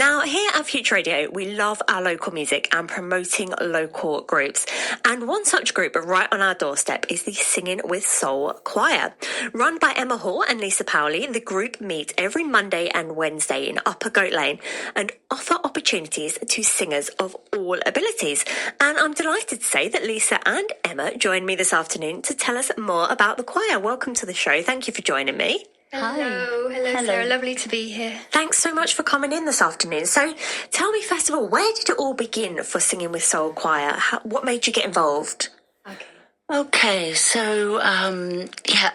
Now, here at Future Radio, we love our local music and promoting local groups. And one such group right on our doorstep is the Singing with Soul Choir. Run by Emma Hall and Lisa Powley, the group meet every Monday and Wednesday in Upper Goat Lane and offer opportunities to singers of all abilities. And I'm delighted to say that Lisa and Emma joined me this afternoon to tell us more about the choir. Welcome to the show. Thank you for joining me. Hello, Sarah. Lovely to be here. Thanks so much for coming in this afternoon. So tell me, first of all, where did it all begin for Singing with Soul Choir? What made you get involved? Okay, so, I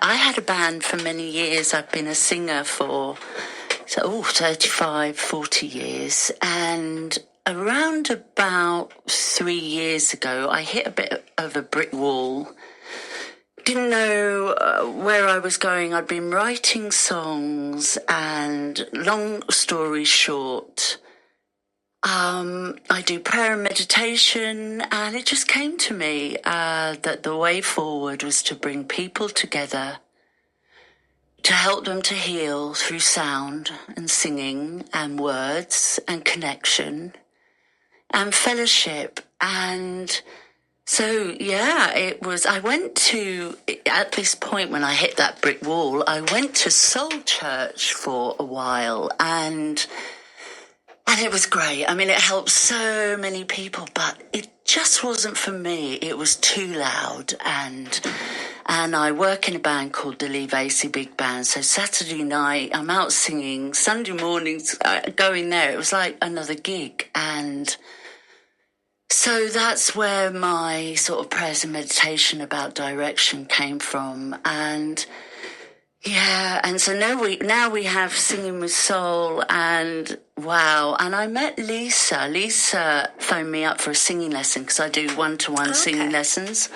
had a band for many years. I've been a singer for 35, 40 years. And around about 3 years ago, I hit a bit of a brick wall. Didn't know where I was going. I'd been writing songs, and long story short, I do prayer and meditation, and it just came to me that the way forward was to bring people together, to help them to heal through sound and singing and words and connection and fellowship. And so, it was, at this point when I hit that brick wall, I went to Soul Church for a while, and it was great. I mean, it helped so many people, but it just wasn't for me. It was too loud, and I work in a band called the Lee Vasey Big Band, so Saturday night I'm out singing, Sunday mornings going there, it was like another gig, and so that's where my sort of prayers and meditation about direction came from. And so now we have Singing with Soul, and wow. And I met Lisa. Lisa phoned me up for a singing lesson because I do one-to-one singing lessons.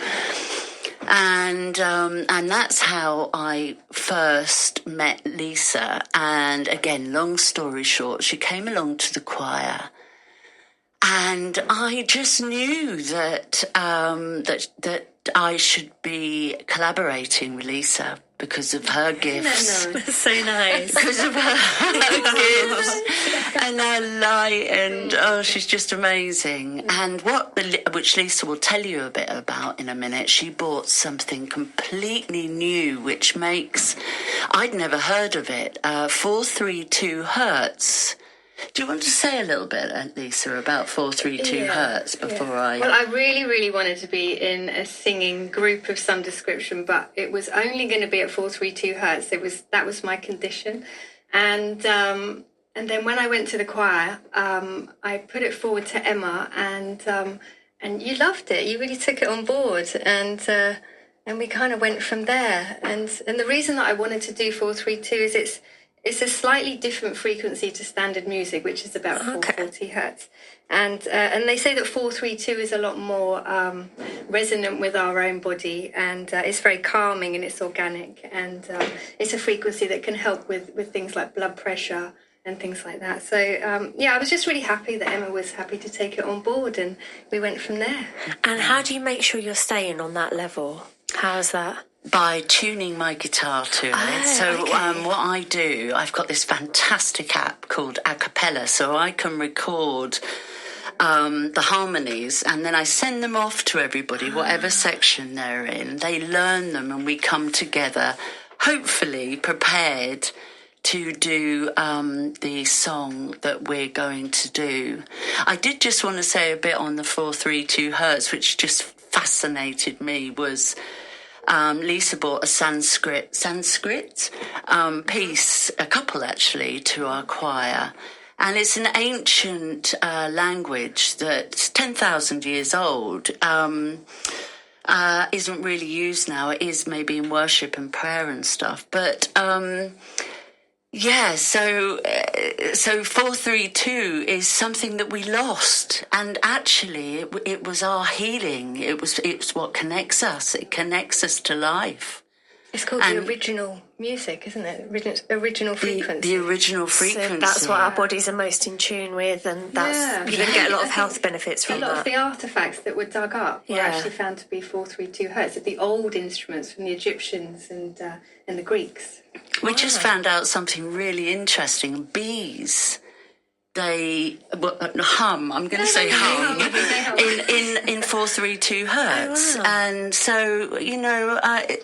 And that's how I first met Lisa. And again, long story short, she came along to the choir. And I just knew that that I should be collaborating with Lisa because of her gifts. That's so nice. Because of her gifts and her light, and she's just amazing. And which Lisa will tell you a bit about in a minute. She bought something completely new, which makes I'd never heard of it. 432 hertz. Do you want to say a little bit, Lisa, about 432 hertz before I... Well, I really, really wanted to be in a singing group of some description, but it was only going to be at 432 hertz. That was my condition. And then when I went to the choir, I put it forward to Emma, and you loved it. You really took it on board, and we kind of went from there. And the reason that I wanted to do 432 is it's a slightly different frequency to standard music, which is about 440 hertz. And they say that 432 is a lot more resonant with our own body, and it's very calming and it's organic. And it's a frequency that can help with things like blood pressure and things like that. So, I was just really happy that Emma was happy to take it on board, and we went from there. And how do you make sure you're staying on that level? How's that? By tuning my guitar to it. So what I do, I've got this fantastic app called Acapella, so I can record the harmonies, and then I send them off to everybody, whatever section they're in. They learn them, and we come together, hopefully prepared to do the song that we're going to do. I did just want to say a bit on the 432 hertz, which just fascinated me, was... Lisa bought a Sanskrit piece, a couple actually, to our choir. And it's an ancient language that's 10,000 years old, isn't really used now. It is maybe in worship and prayer and stuff. But so 432 is something that we lost, and actually it was our healing. It's what connects us. It connects us to life. It's called the original music, isn't it? Original frequency. The original frequency. So that's what our bodies are most in tune with, and you can get a lot of health benefits from that. A lot of the artefacts that were dug up were actually found to be 432 hertz, the old instruments from the Egyptians and the Greeks. We just found out something really interesting. Bees hum. I'm going to say hum in 432 hertz, and so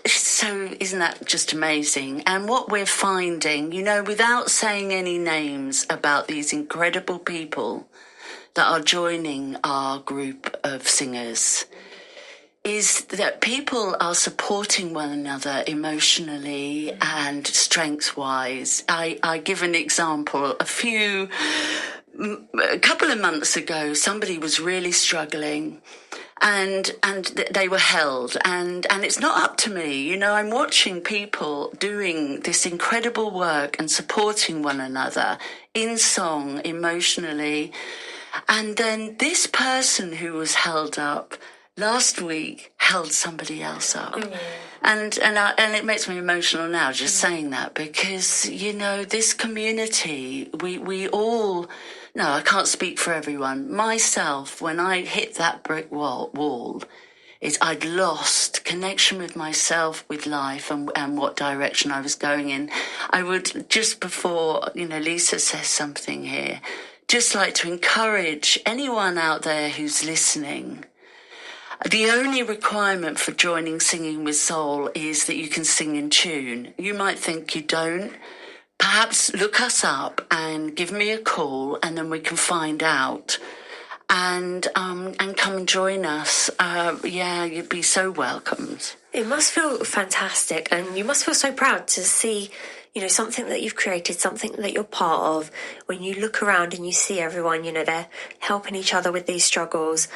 so isn't that just amazing? And what we're finding, without saying any names about these incredible people that are joining our group of singers, is that people are supporting one another emotionally and strength-wise. I give an example. A couple of months ago, somebody was really struggling, and they were held, and it's not up to me. I'm watching people doing this incredible work and supporting one another in song, emotionally, and then this person who was held up last week held somebody else up. And it makes me emotional now just saying that, because, this community, we all, no, I can't speak for everyone. Myself, when I hit that brick wall, I'd lost connection with myself, with life, and what direction I was going in. I would, just before, Lisa says something here, just like to encourage anyone out there who's listening. The only requirement for joining Singing with Soul is that you can sing in tune. You might think you don't. Perhaps look us up and give me a call, and then we can find out. And come and join us. You'd be so welcomed. It must feel fantastic, and you must feel so proud to see, something that you've created, something that you're part of. When you look around and you see everyone, they're helping each other with these struggles.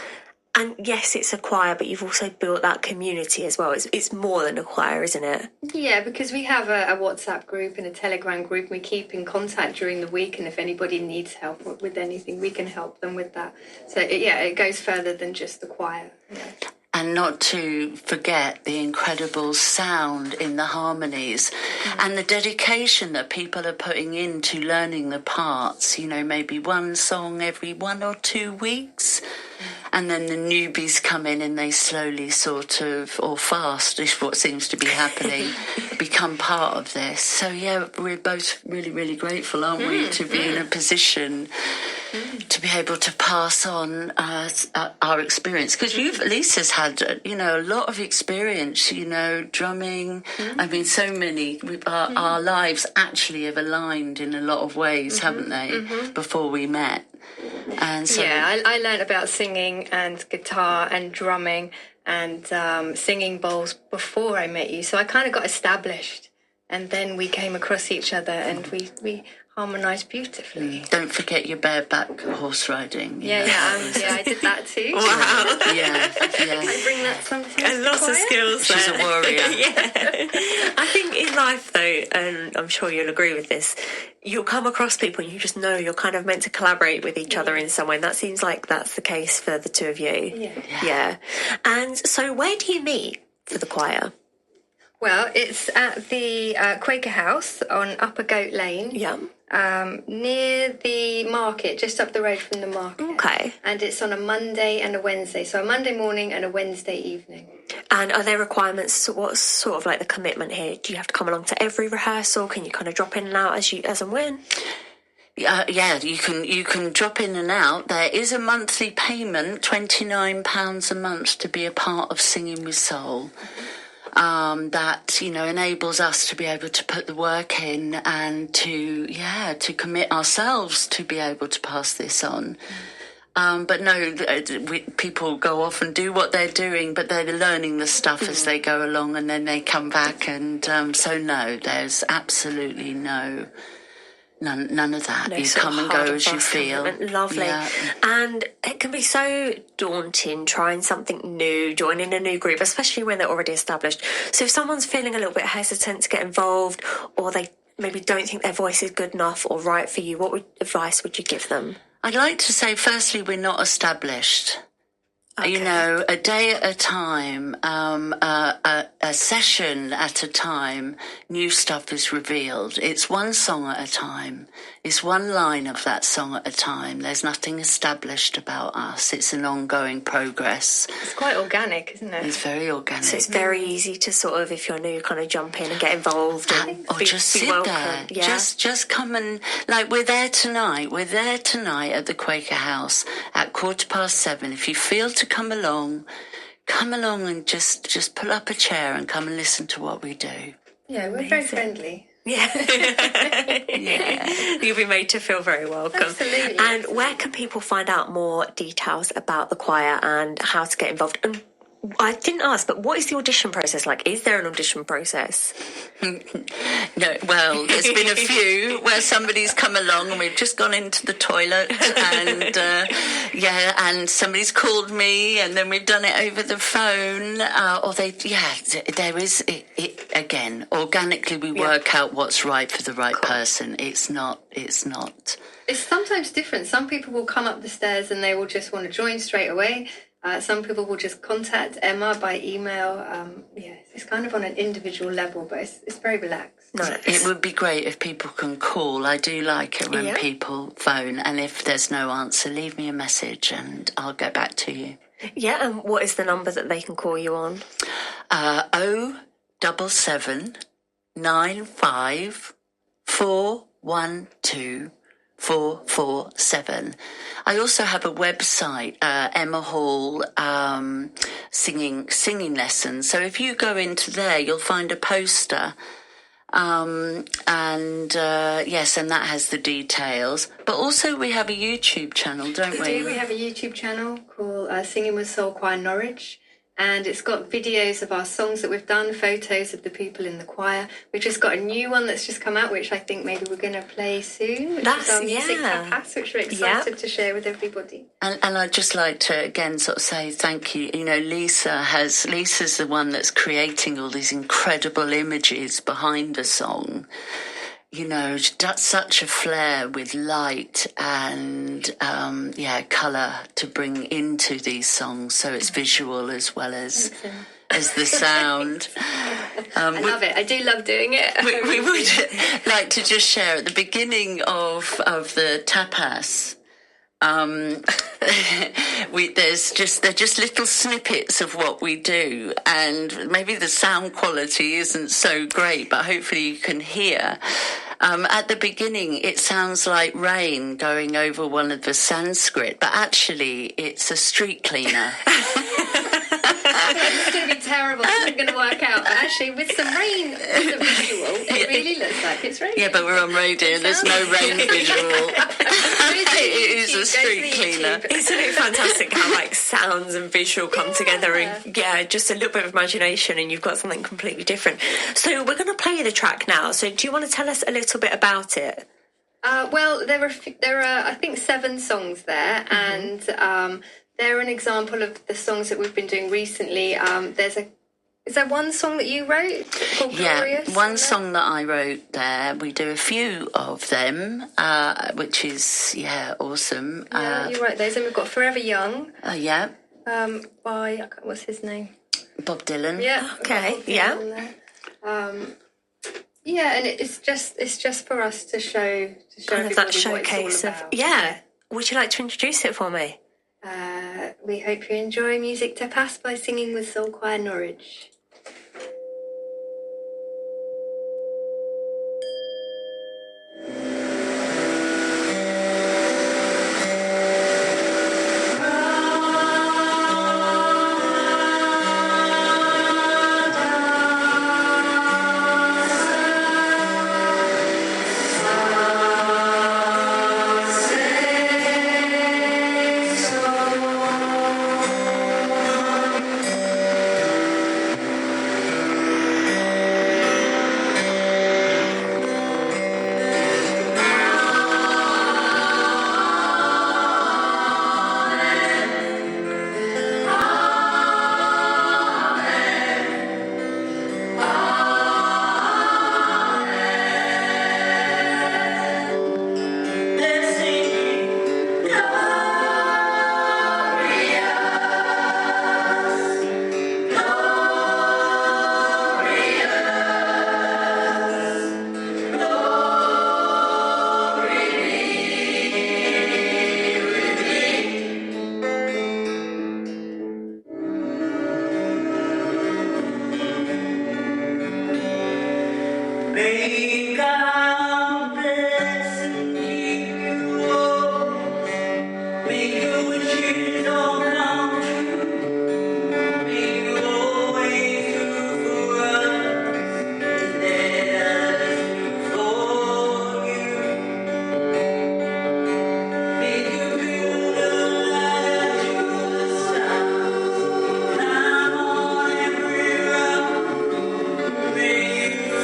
And yes, it's a choir, but you've also built that community as well. It's more than a choir, isn't it? Yeah, because we have a WhatsApp group and a Telegram group. We keep in contact during the week, and if anybody needs help with anything, we can help them with that. So, it goes further than just the choir. Yeah. And not to forget the incredible sound in the harmonies and the dedication that people are putting into learning the parts, maybe one song every 1 or 2 weeks. And then the newbies come in and they slowly sort of, or fast is what seems to be happening, become part of this. So, we're both really, really grateful, aren't we, to be in a position to be able to pass on our experience. Because Lisa's had, a lot of experience, drumming. I mean, so many. Our lives actually have aligned in a lot of ways, haven't they, before we met. And so, I learned about singing and guitar and drumming and singing bowls before I met you. So I kind of got established, and then we came across each other, and we harmonised beautifully. Don't forget your bareback horse riding. I did that too. Wow. I bring that sometimes. And lots of skills. She's a warrior. I think in life, though, and I'm sure you'll agree with this, you'll come across people and you just know you're kind of meant to collaborate with each other in some way. And that seems like that's the case for the two of you. Yeah. And so where do you meet for the choir? Well, it's at the Quaker House on Upper Goat Lane. Yeah. Near the market, just up the road from the market. Okay. And it's on a Monday and a Wednesday. So a Monday morning and a Wednesday evening. And are there requirements? What's sort of like the commitment here? Do you have to come along to every rehearsal? Can you kind of drop in and out as and when? You can drop in and out. There is a monthly payment, £29 a month, to be a part of Singing with Soul. That enables us to be able to put the work in and to commit ourselves to be able to pass this on. But no, people go off and do what they're doing, but they're learning the stuff as they go along, and then they come back. And so no, there's absolutely none of that. You come and go as you feel. Lovely. Yeah. And it can be so daunting trying something new, joining a new group, especially when they're already established. So if someone's feeling a little bit hesitant to get involved, or they maybe don't think their voice is good enough or right for you, what advice would you give them? I'd like to say, firstly, we're not established. You know, a day at a time, a session at a time, new stuff is revealed. It's one song at a time. It's one line of that song at a time. There's nothing established about us. It's an ongoing progress. It's quite organic, isn't it? It's very organic. So it's very easy to sort of, if you're new, kind of jump in and get involved or just sit welcome. there. Yeah. Just come and, like, we're there tonight. We're there tonight at the Quaker House at 7:15. If you feel to come along and just pull up a chair and come and listen to what we do. Yeah, we're very friendly. Yeah. Yeah. You'll be made to feel very welcome. Absolutely. And where can people find out more details about the choir and how to get involved? And I didn't ask, but what is the audition process like? Is there an audition process? No, well, there's been a few where somebody's come along and we've just gone into the toilet and, and somebody's called me and then we've done it over the phone. There is, again, organically we work out what's right for the right person. It's not. It's sometimes different. Some people will come up the stairs and they will just want to join straight away. Some people will just contact Emma by email. It's kind of on an individual level, but it's very relaxed. Nice. It would be great if people can call. I do like it when people phone, and if there's no answer, leave me a message and I'll get back to you. Yeah, and what is the number that they can call you on? 077 95 412 447. I also have a website, Emma Hall singing lessons. So if you go into there, you'll find a poster. And that has the details. But also we have a YouTube channel, don't we? We have a YouTube channel called Singing with Soul Choir Norwich. And it's got videos of our songs that we've done, photos of the people in the choir. We've just got a new one that's just come out, which I think maybe we're going to play soon, which is our music tapas, which we're excited to share with everybody. And I'd just like to, again, sort of say thank you. You know, Lisa's the one that's creating all these incredible images behind the song. You know, that's such a flair with light and, colour to bring into these songs. So it's visual as well as the sound. I love it. I do love doing it. We would like to just share at the beginning of the tapas. They're just little snippets of what we do, and maybe the sound quality isn't so great, but hopefully you can hear. At the beginning, it sounds like rain going over one of the Sanskrit, but actually it's a street cleaner. It's going to be terrible. It's not going to work out. But actually, with some rain in the visual, it really looks like it's raining. Yeah, but we're on radio. There's no rain visual. It is a street cleaner. Isn't it fantastic how sounds and visual come together and just a little bit of imagination and you've got something completely different. So we're going to play the track now. So do you want to tell us a little bit about it? Well, there are I think 7 songs there, and they're an example of the songs that we've been doing recently. Is there one song that you wrote called Glorious? Yeah, one song that I wrote there. We do a few of them, which is, awesome. Yeah, you wrote those. And we've got Forever Young. Yeah. By, what's his name? Bob Dylan. Yeah. Okay, and it's just for us to show kind of that everybody showcase what it's all of about. Would you like to introduce it for me? We hope you enjoy Music Tapas by Singing with Soul Choir Norwich. May God bless and keep you all. May your wishes all come true. May you always do for us and let us do for you. May you build a ladder to the stars, climb on every rock. May you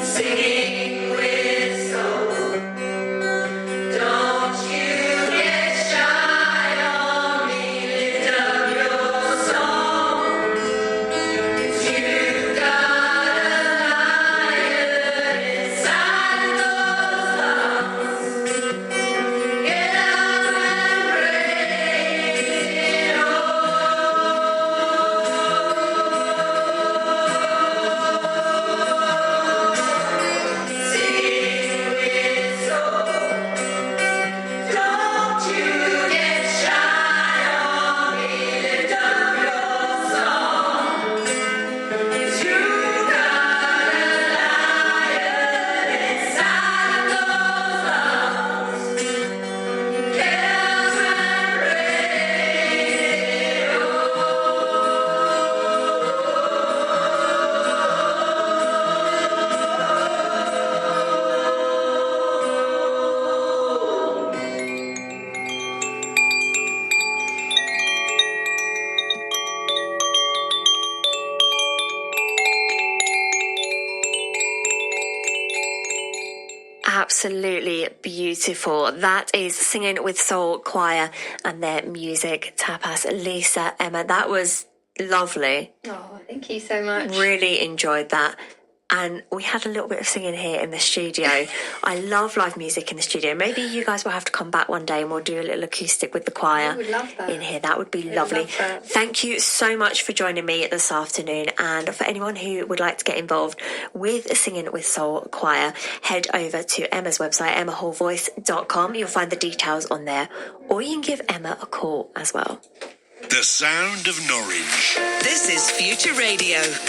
singing with soul. Don't you get shy on me, lift up your song. 'Cause you've got a lion inside those lungs. Get up and praise it singing with soul. Don't you get shy on me, lift up your song. 'Cause you've got a lion inside those lungs. Get up and praise Absolutely beautiful. That is Singing with Soul Choir and their music tapas. Lisa, Emma, that was lovely. Oh, thank you so much. Really enjoyed that. And we had a little bit of singing here in the studio. I love live music in the studio. Maybe you guys will have to come back one day and we'll do a little acoustic with the choir I would love that. in here. That would be I'd lovely. love that. Thank you so much for joining me this afternoon. And for anyone who would like to get involved with Singing with Soul Choir, head over to Emma's website, emmahallvoice.com. You'll find the details on there. Or you can give Emma a call as well. The sound of Norwich. This is Future Radio.